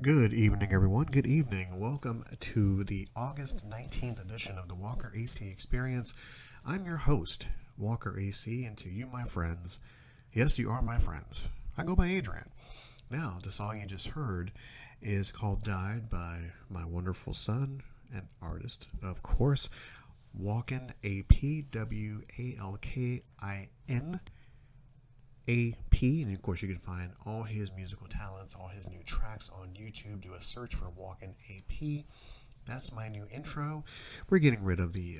Good evening, everyone. Good evening. Welcome to the August 19th edition of the Walker AC Experience. I'm your host, Walker AC, and to you, my friends, yes, you are my friends. I go by Adrian. Now, the song you just heard is called Died by my wonderful son and artist, of course, Walkin, APWALKIN. AP, and of course you can find all his musical talents, all his new tracks on YouTube. Do a search for Walkin' AP. That's my new intro. We're getting rid of the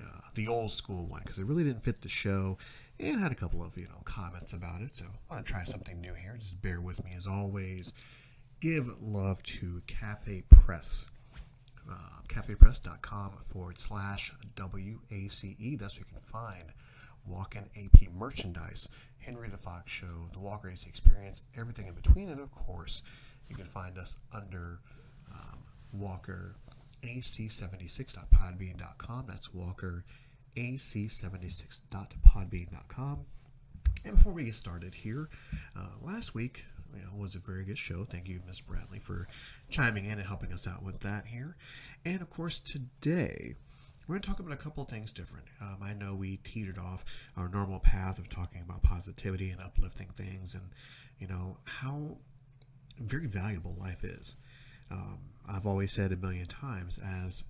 old school one because it really didn't fit the show, and had a couple of comments about it. So I want to try something new here. Just bear with me as always. Give love to Cafe Press. cafepress.com/WACE. That's where you can find Walkin' AP merchandise, Henry the Fox Show, the Walker AC Experience, everything in between. And of course, you can find us under WalkerAC76.podbean.com. That's WalkerAC76.podbean.com. And before we get started here, last week was a very good show. Thank you, Miss Bradley, for chiming in and helping us out with that here. And of course, today we're going to talk about a couple of things different. I know we teetered off our normal path of talking about positivity and uplifting things and, how very valuable life is. I've always said a million times, as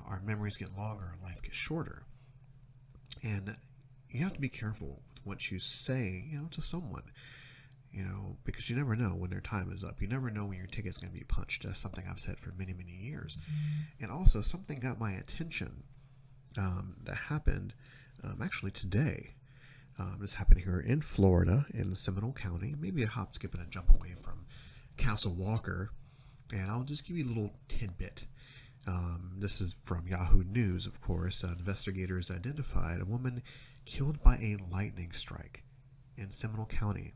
our memories get longer, life gets shorter. And you have to be careful with what you say, to someone, because you never know when their time is up. You never know when your ticket's going to be punched. That's something I've said for many, many years. And also, something got my attention that happened actually today. This happened here in Florida, in Seminole County. Maybe a hop, skip, and a jump away from Castle Walker. And I'll just give you a little tidbit. This is from Yahoo News, of course. Investigators identified a woman killed by a lightning strike in Seminole County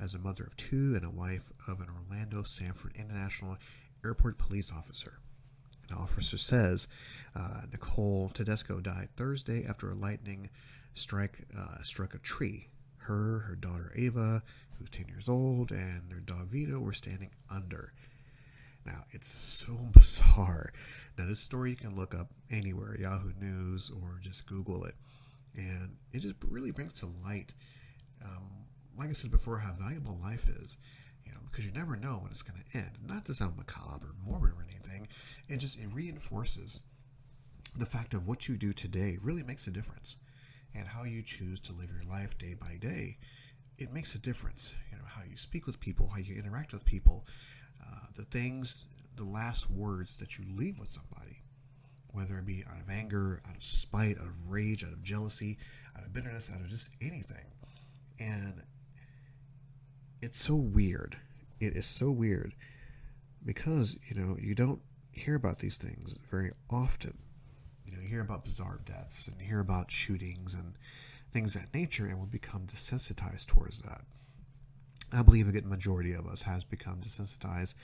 as a mother of two and a wife of an Orlando Sanford International Airport police officer. An officer says Nicole Tedesco died Thursday after a lightning strike struck a tree. Her daughter Ava, who's 10 years old, and their dog Vito were standing under. Now, it's so bizarre. Now, this story you can look up anywhere, Yahoo News, or just Google it. And it just really brings to light, like I said before, how valuable life is, because you never know when it's going to end. Not to sound macabre or morbid or anything, it reinforces the fact of what you do today really makes a difference, and how you choose to live your life day by day. It makes a difference, how you speak with people, how you interact with people, the last words that you leave with somebody, whether it be out of anger, out of spite, out of rage, out of jealousy, out of bitterness, out of just anything. And it's so weird. It is so weird because, you don't hear about these things very often. You hear about bizarre deaths and you hear about shootings and things of that nature, and we become desensitized towards that. I believe a good majority of us has become desensitized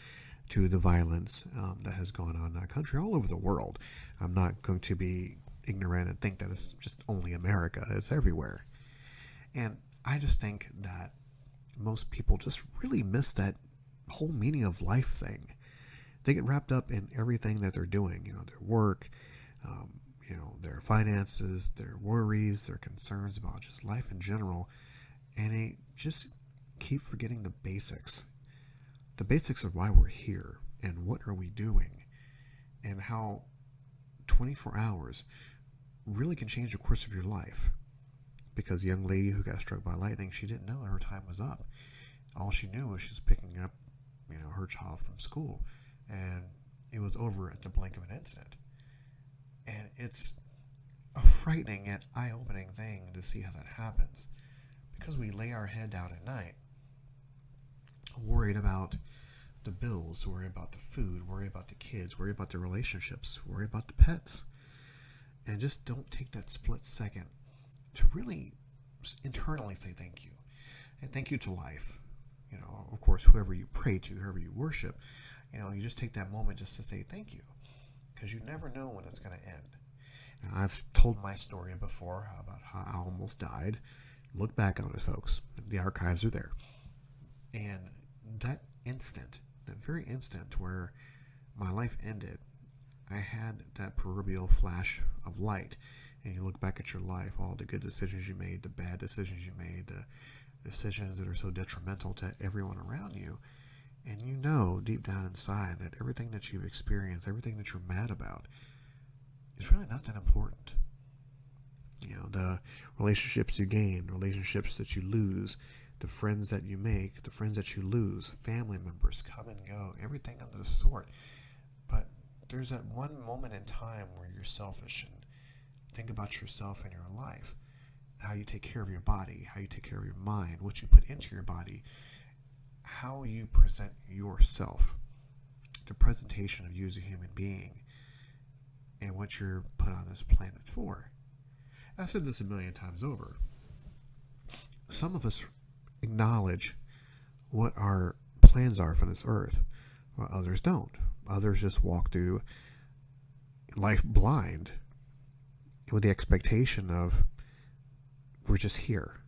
to the violence that has gone on in our country, all over the world. I'm not going to be ignorant and think that it's just only America. It's everywhere. And I just think that most people just really miss that whole meaning of life thing. They get wrapped up in everything that they're doing, their work, their finances, their worries, their concerns about just life in general. And they just keep forgetting the basics. The basics of why we're here and what are we doing, and how 24 hours really can change the course of your life. Because the young lady who got struck by lightning, she didn't know her time was up. All she knew was she was picking up, her child from school, and it was over at the blink of an instant. And it's a frightening yet eye-opening thing to see how that happens, because we lay our head down at night, worried about the bills, worried about the food, worried about the kids, worried about the relationships, worried about the pets, and just don't take that split second to really internally say thank you. And thank you to life. Of course, whoever you pray to, whoever you worship, you just take that moment just to say thank you, because you never know when it's going to end. Now, I've told my story before about how I almost died. Look back on it, folks. The archives are there. And that instant that very instant where my life ended, I had that proverbial flash of light. And you look back at your life, all the good decisions you made, the bad decisions you made, the decisions that are so detrimental to everyone around you. And you know deep down inside that everything that you've experienced, everything that you're mad about, is really not that important. You know, the relationships you gain, relationships that you lose, the friends that you make, the friends that you lose, family members come and go, everything of the sort. But there's that one moment in time where you're selfish and think about yourself and your life, how you take care of your body, how you take care of your mind, what you put into your body, how you present yourself, the presentation of you as a human being, and what you're put on this planet for. I've said this a million times over. Some of us acknowledge what our plans are for this earth, while others don't. Others just walk through life blind with the expectation of, we're just here.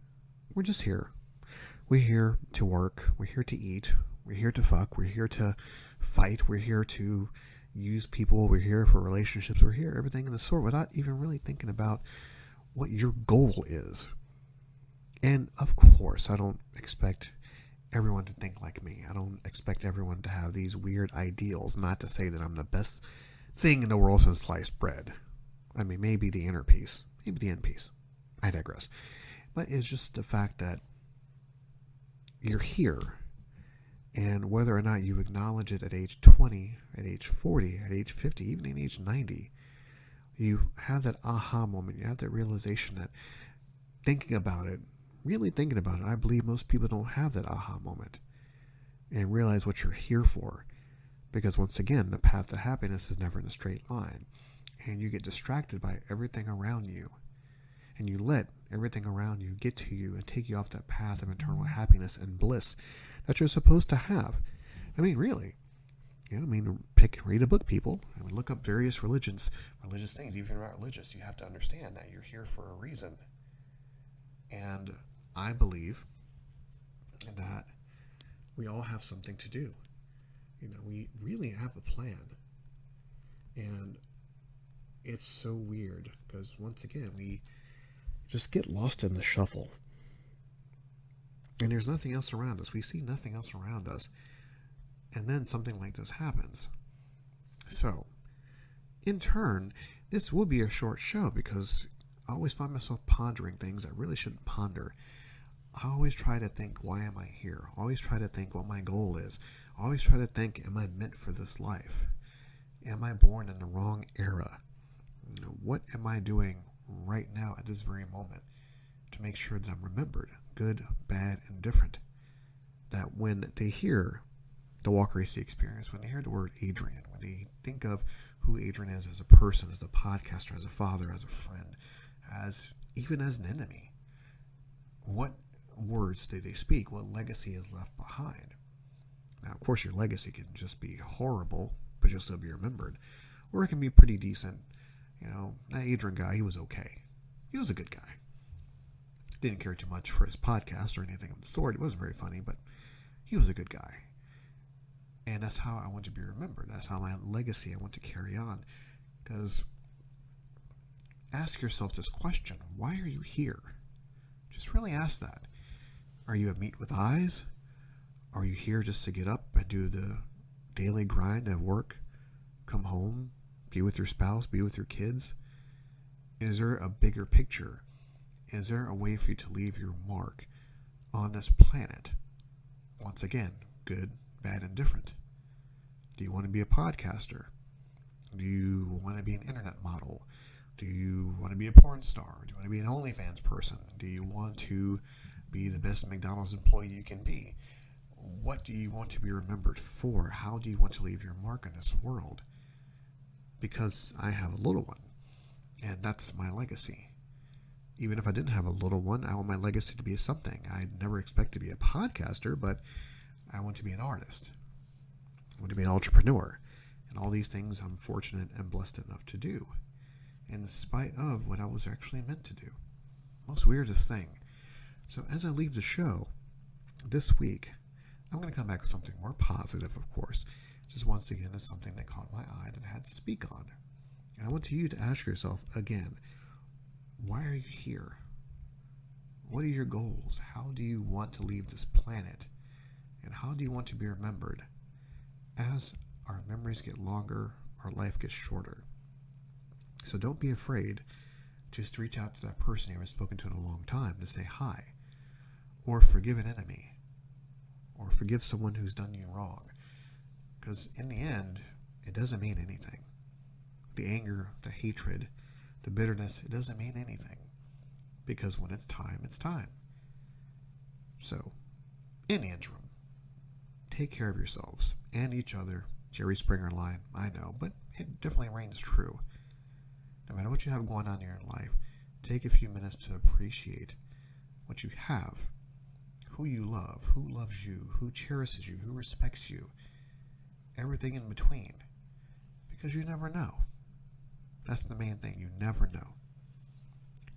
We're just here. We're here to work. We're here to eat. We're here to fuck. We're here to fight. We're here to use people. We're here for relationships. We're here, everything in the sort, without even really thinking about what your goal is. And of course, I don't expect everyone to think like me. I don't expect everyone to have these weird ideals. Not to say that I'm the best thing in the world since sliced bread. I mean, maybe the inner peace, maybe the end piece. I digress. But it's just the fact that you're here, and whether or not you acknowledge it at age 20, at age 40, at age 50, even at age 90, you have that aha moment. You have that realization that thinking about it, really thinking about it, I believe most people don't have that aha moment and realize what you're here for. Because once again, the path to happiness is never in a straight line. And you get distracted by everything around you. And you let everything around you get to you and take you off that path of eternal happiness and bliss that you're supposed to have. I mean, really. You know, I mean, read a book, people. I mean, look up various religious things. Even if you're not religious, you have to understand that you're here for a reason. And I believe that we all have something to do. You know, we really have a plan. And it's so weird because, once again, we just get lost in the shuffle. And there's nothing else around us. We see nothing else around us. And then something like this happens. So, in turn, this will be a short show because I always find myself pondering things I really shouldn't ponder. I always try to think, why am I here? I always try to think what my goal is. I always try to think, am I meant for this life? Am I born in the wrong era? What am I doing right now at this very moment to make sure that I'm remembered, good, bad, and different? That when they hear the Walker AC Experience, when they hear the word Adrian, when they think of who Adrian is as a person, as a podcaster, as a father, as a friend, even as an enemy, what words do they speak? What legacy is left behind? Now, of course, your legacy can just be horrible, but you'll still be remembered. Or it can be pretty decent. You know, that Adrian guy, he was okay. He was a good guy. Didn't care too much for his podcast or anything of the sort. It wasn't very funny, but he was a good guy. And that's how I want to be remembered. That's how my legacy I want to carry on. Because ask yourself this question. Why are you here? Just really ask that. Are you a meat with eyes? Are you here just to get up and do the daily grind of work, come home, be with your spouse, be with your kids? Is there a bigger picture? Is there a way for you to leave your mark on this planet? Once again, good, bad, and different. Do you want to be a podcaster? Do you want to be an internet model? Do you want to be a porn star? Do you want to be an OnlyFans person? Do you want to be the best McDonald's employee you can be? What do you want to be remembered for? How do you want to leave your mark in this world? Because I have a little one, and that's my legacy. Even if I didn't have a little one, I want my legacy to be something. I never expect to be a podcaster, but I want to be an artist. I want to be an entrepreneur. And all these things I'm fortunate and blessed enough to do, in spite of what I was actually meant to do. Most weirdest thing. So as I leave the show this week, I'm going to come back with something more positive, of course. Just once again, is something that caught my eye that I had to speak on. And I want you to ask yourself again, why are you here? What are your goals? How do you want to leave this planet? And how do you want to be remembered? As our memories get longer, our life gets shorter. So don't be afraid. Just reach out to that person you haven't spoken to in a long time to say hi. Or forgive an enemy. Or forgive someone who's done you wrong. Because in the end, it doesn't mean anything. The anger, the hatred, the bitterness, it doesn't mean anything. Because when it's time, it's time. So, in the interim, take care of yourselves and each other. Jerry Springer line, I know, but it definitely reigns true. No matter what you have going on in your life, take a few minutes to appreciate what you have, who you love, who loves you, who cherishes you, who respects you, everything in between. Because you never know. That's the main thing, you never know.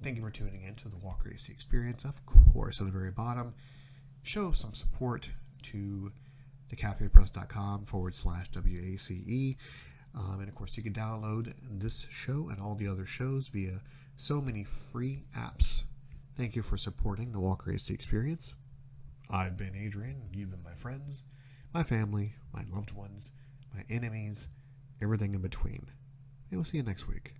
Thank you for tuning in to the Walker AC Experience. Of course, at the very bottom, show some support to thecafepress.com/WACE. And of course, you can download this show and all the other shows via so many free apps. Thank you for supporting the Walker AC Experience. I've been Adrian. You've been my friends, my family, my loved ones, my enemies, everything in between. And we'll see you next week.